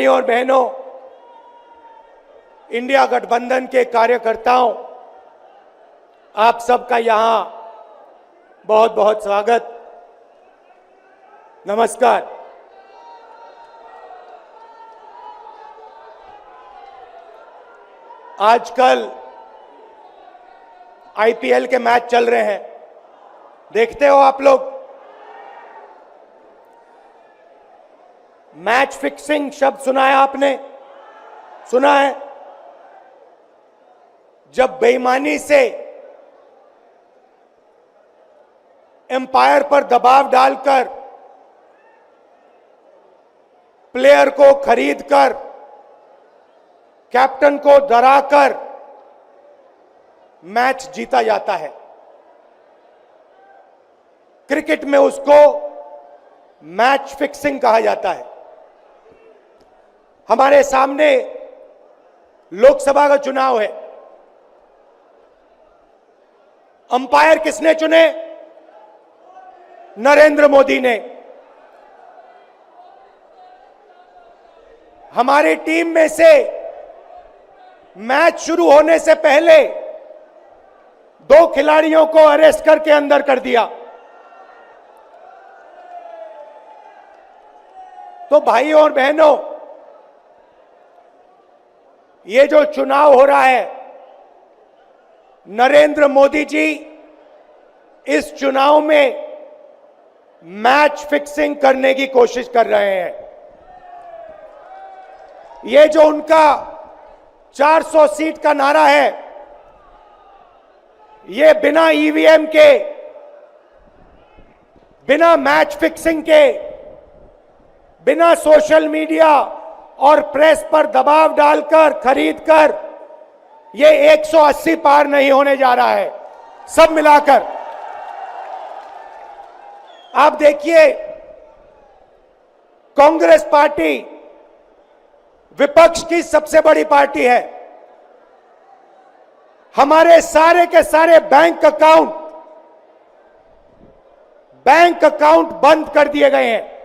भाइयों और बहनों, इंडिया गठबंधन के कार्यकर्ताओं, आप सबका यहां बहुत बहुत स्वागत। नमस्कार। आजकल आईपीएल के मैच चल रहे हैं, देखते हो आप लोग। मैच फिक्सिंग शब्द सुना है आपने? सुना है? जब बेईमानी से एम्पायर पर दबाव डालकर प्लेयर को खरीदकर कैप्टन को डराकर मैच जीता जाता है। क्रिकेट में उसको मैच फिक्सिंग कहा जाता है। हमारे सामने लोकसभा का चुनाव है। अंपायर किसने चुने? नरेंद्र मोदी ने। हमारी टीम में से मैच शुरू होने से पहले 2 खिलाड़ियों को अरेस्ट करके अंदर कर दिया। तो भाइयों और बहनों, ये जो चुनाव हो रहा है, नरेंद्र मोदी जी इस चुनाव में मैच फिक्सिंग करने की कोशिश कर रहे हैं। ये जो उनका 400 सीट का नारा है, ये बिना ईवीएम के, बिना मैच फिक्सिंग के, बिना सोशल मीडिया और प्रेस पर दबाव डालकर खरीदकर ये 180 पार नहीं होने जा रहा है। सब मिलाकर आप देखिए, कांग्रेस पार्टी विपक्ष की सबसे बड़ी पार्टी है। हमारे सारे के सारे बैंक अकाउंट बंद कर दिए गए हैं।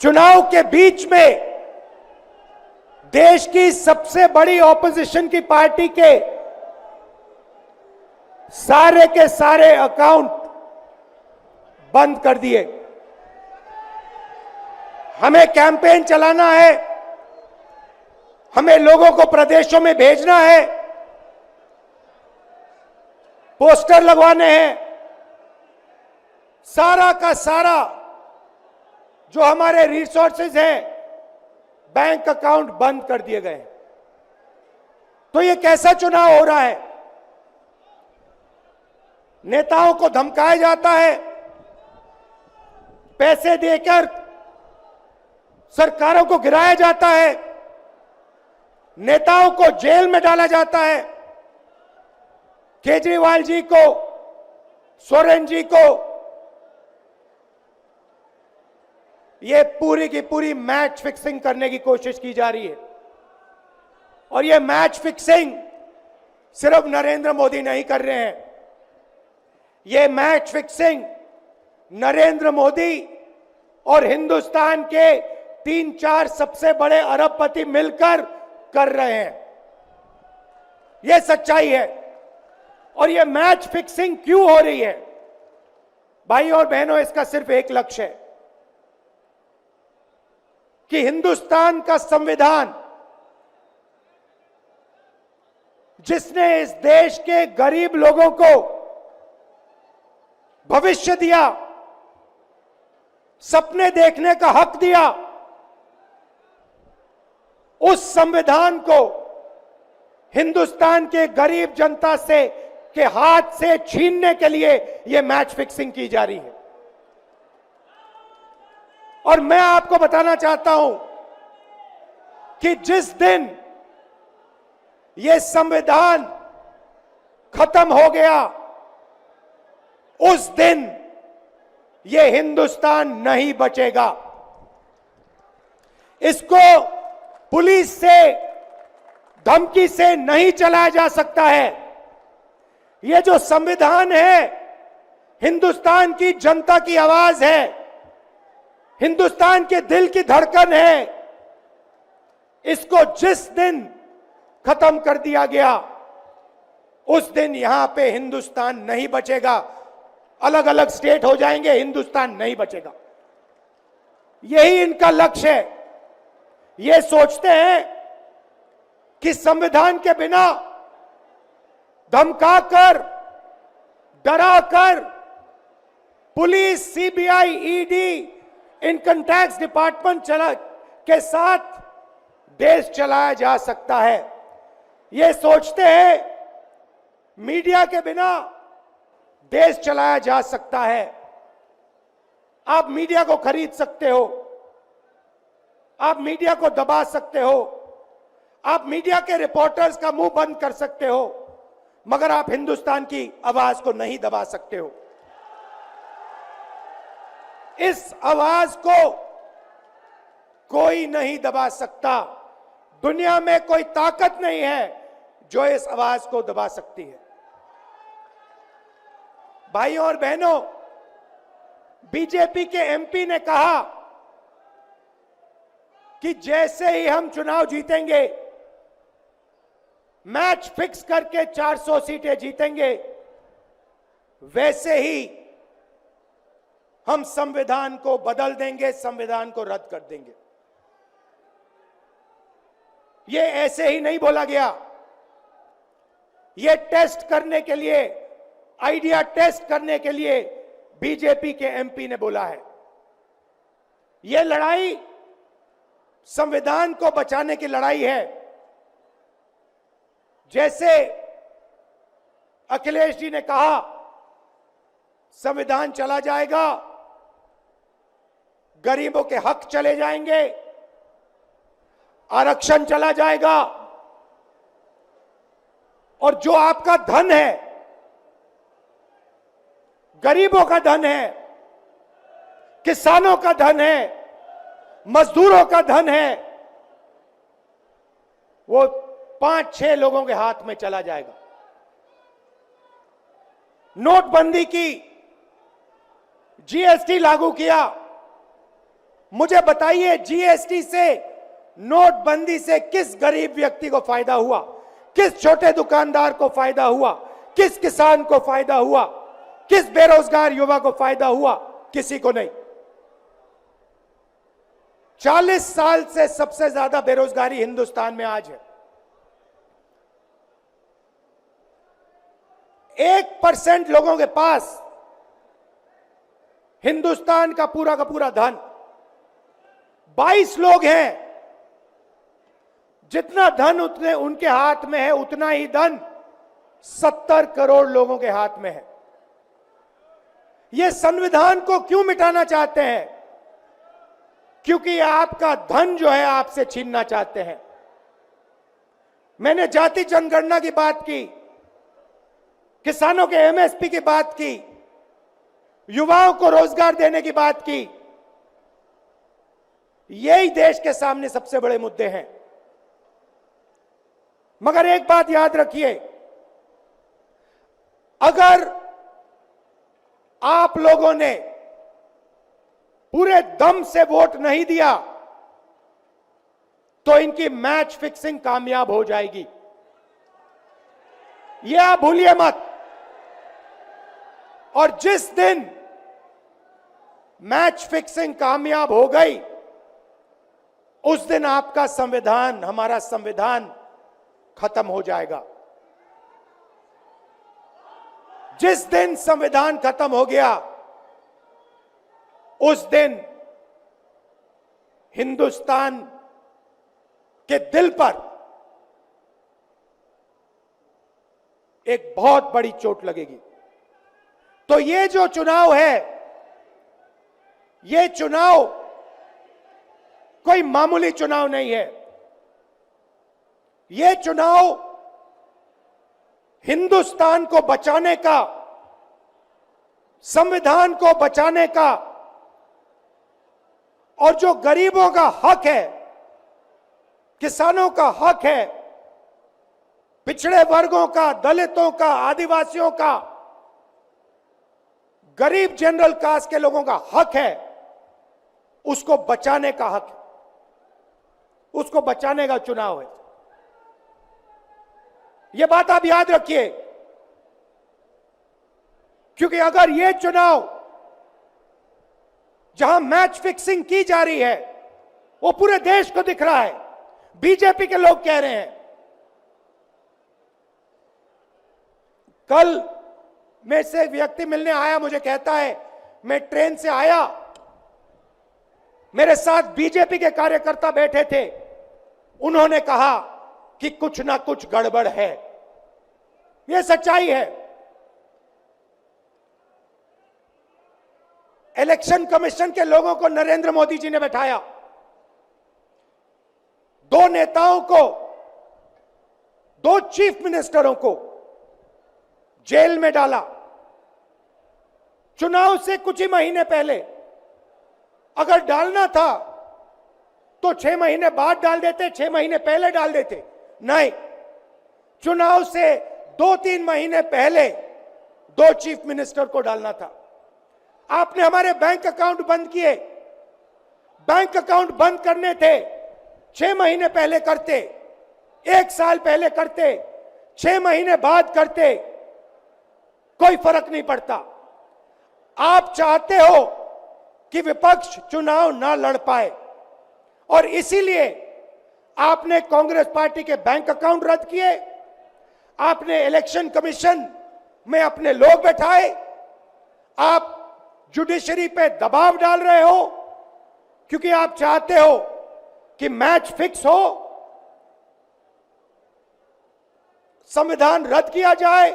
चुनाव के बीच में देश की सबसे बड़ी ऑपोजिशन की पार्टी के सारे अकाउंट बंद कर दिए। हमें कैंपेन चलाना है, हमें लोगों को प्रदेशों में भेजना है, पोस्टर लगवाने हैं। सारा का सारा जो हमारे रिसोर्सेज हैं, बैंक अकाउंट बंद कर दिए गए। तो ये कैसा चुनाव हो रहा है? नेताओं को धमकाया जाता है, पैसे देकर सरकारों को गिराया जाता है, नेताओं को जेल में डाला जाता है। केजरीवाल जी को, सोरेन जी को, ये पूरी की पूरी मैच फिक्सिंग करने की कोशिश की जा रही है। और ये मैच फिक्सिंग सिर्फ नरेंद्र मोदी नहीं कर रहे हैं। ये मैच फिक्सिंग नरेंद्र मोदी और हिंदुस्तान के 3-4 सबसे बड़े अरबपति मिलकर कर रहे हैं। ये सच्चाई है। और ये मैच फिक्सिंग क्यों हो रही है? भाइयों और बहनों, इसका सिर्फ एक लक्ष्य है कि हिंदुस्तान का संविधान, जिसने इस देश के गरीब लोगों को भविष्य दिया, सपने देखने का हक दिया, उस संविधान को हिंदुस्तान के गरीब जनता से के हाथ से छीनने के लिए यह मैच फिक्सिंग की जा रही है। और मैं आपको बताना चाहता हूं कि जिस दिन यह संविधान खत्म हो गया, उस दिन यह हिंदुस्तान नहीं बचेगा। इसको पुलिस से, धमकी से नहीं चलाया जा सकता है। यह जो संविधान है, हिंदुस्तान की जनता की आवाज है, हिंदुस्तान के दिल की धड़कन है। इसको जिस दिन खत्म कर दिया गया, उस दिन यहां पे हिंदुस्तान नहीं बचेगा। अलग अलग स्टेट हो जाएंगे, हिंदुस्तान नहीं बचेगा। यही इनका लक्ष्य है। ये सोचते हैं कि संविधान के बिना धमकाकर, डराकर police, CBI, ED, income tax department के साथ देश चलाया जा सकता है। ये सोचते हैं मीडिया के बिना देश चलाया जा सकता है। आप मीडिया को खरीद सकते हो, आप मीडिया को दबा सकते हो, आप मीडिया के रिपोर्टर्स का मुंह बंद कर सकते हो, मगर आप हिंदुस्तान की आवाज को नहीं दबा सकते हो। इस आवाज को कोई नहीं दबा सकता। दुनिया में कोई ताकत नहीं है जो इस आवाज को दबा सकती है। भाइयों और बहनों, बीजेपी के एमपी ने कहा कि जैसे ही हम चुनाव जीतेंगे, मैच फिक्स करके 400 सीटें जीतेंगे, वैसे ही हम संविधान को बदल देंगे, संविधान को रद्द कर देंगे। ये ऐसे ही नहीं बोला गया। ये टेस्ट करने के लिए, आइडिया टेस्ट करने के लिए बीजेपी के एमपी ने बोला है। ये लड़ाई संविधान को बचाने की लड़ाई है। जैसे अखिलेश जी ने कहा, संविधान चला जाएगा, गरीबों के हक चले जाएंगे, आरक्षण चला जाएगा, और जो आपका धन है, गरीबों का धन है, किसानों का धन है, मजदूरों का धन है, वो 5-6 लोगों के हाथ में चला जाएगा। नोटबंदी की, जीएसटी लागू किया। मुझे बताइए, जीएसटी से, नोटबंदी से किस गरीब व्यक्ति को फायदा हुआ? किस छोटे दुकानदार को फायदा हुआ? किस किसान को फायदा हुआ? किस बेरोजगार युवा को फायदा हुआ? किसी को नहीं। 40 साल से सबसे ज्यादा बेरोजगारी हिंदुस्तान में आज है। 1% लोगों के पास हिंदुस्तान का पूरा धन, 22 लोग हैं। जितना धन उतने उनके हाथ में है, उतना ही धन 70 करोड़ लोगों के हाथ में है। ये संविधान को क्यों मिटाना चाहते हैं? क्योंकि आपका धन जो है आपसे छीनना चाहते हैं। मैंने जाति जनगणना की बात की, किसानों के एमएसपी की बात की, युवाओं को रोजगार देने की बात की। यही देश के सामने सबसे बड़े मुद्दे हैं। मगर एक बात याद रखिए, अगर आप लोगों ने पूरे दम से वोट नहीं दिया तो इनकी मैच फिक्सिंग कामयाब हो जाएगी। यह आप भूलिए मत। और जिस दिन मैच फिक्सिंग कामयाब हो गई, उस दिन आपका संविधान, हमारा संविधान खत्म हो जाएगा। जिस दिन संविधान खत्म हो गया, उस दिन हिंदुस्तान के दिल पर एक बहुत बड़ी चोट लगेगी। तो ये जो चुनाव है, ये चुनाव कोई मामूली चुनाव नहीं है। ये चुनाव हिंदुस्तान को बचाने का, संविधान को बचाने का, और जो गरीबों का हक है, किसानों का हक है, पिछड़े वर्गों का, दलितों का, आदिवासियों का, गरीब जनरल कास्ट के लोगों का हक है, उसको बचाने का हक है। उसको बचाने का चुनाव है। यह बात आप याद रखिए, क्योंकि अगर यह चुनाव जहां मैच फिक्सिंग की जा रही है वो पूरे देश को दिख रहा है, बीजेपी के लोग कह रहे हैं। कल में से एक व्यक्ति मिलने आया, मुझे कहता है मैं ट्रेन से आया, मेरे साथ बीजेपी के कार्यकर्ता बैठे थे, उन्होंने कहा कि कुछ ना कुछ गड़बड़ है। यह सच्चाई है। इलेक्शन कमीशन के लोगों को नरेंद्र मोदी जी ने बैठाया, दो नेताओं को, दो चीफ मिनिस्टरों को जेल में डाला। चुनाव से कुछ ही महीने पहले अगर डालना था तो 6 महीने बाद डाल देते, 6 महीने पहले डाल देते। नहीं, चुनाव से 2-3 महीने पहले 2 चीफ मिनिस्टर को डालना था। आपने हमारे बैंक अकाउंट बंद किए। बैंक अकाउंट बंद करने थे, 6 महीने पहले करते, 1 साल पहले करते, 6 महीने बाद करते, कोई फर्क नहीं पड़ता। आप चाहते हो कि विपक्ष चुनाव ना लड़ पाए और इसीलिए आपने कांग्रेस पार्टी के बैंक अकाउंट रद्द किए, आपने इलेक्शन कमीशन में अपने लोग बैठाए, आप जुडिशरी पे दबाव डाल रहे हो क्योंकि आप चाहते हो कि मैच फिक्स हो, संविधान रद्द किया जाए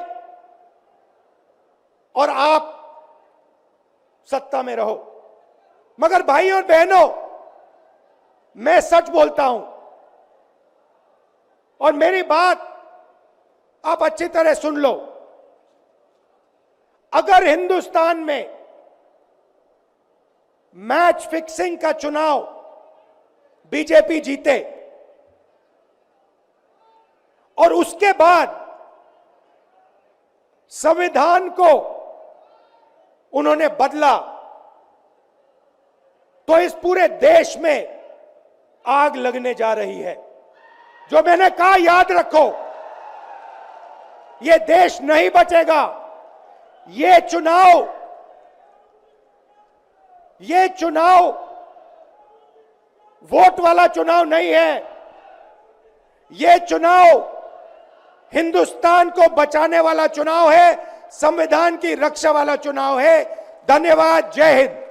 और आप सत्ता में रहो। मगर भाई और बहनों, मैं सच बोलता हूं और मेरी बात आप अच्छी तरह सुन लो। अगर हिंदुस्तान में मैच फिक्सिंग का चुनाव बीजेपी जीते और उसके बाद संविधान को उन्होंने बदला, तो इस पूरे देश में आग लगने जा रही है। जो मैंने कहा याद रखो, यह देश नहीं बचेगा। ये चुनाव वोट वाला चुनाव नहीं है। यह चुनाव हिंदुस्तान को बचाने वाला चुनाव है, संविधान की रक्षा वाला चुनाव है। धन्यवाद। जय हिंद।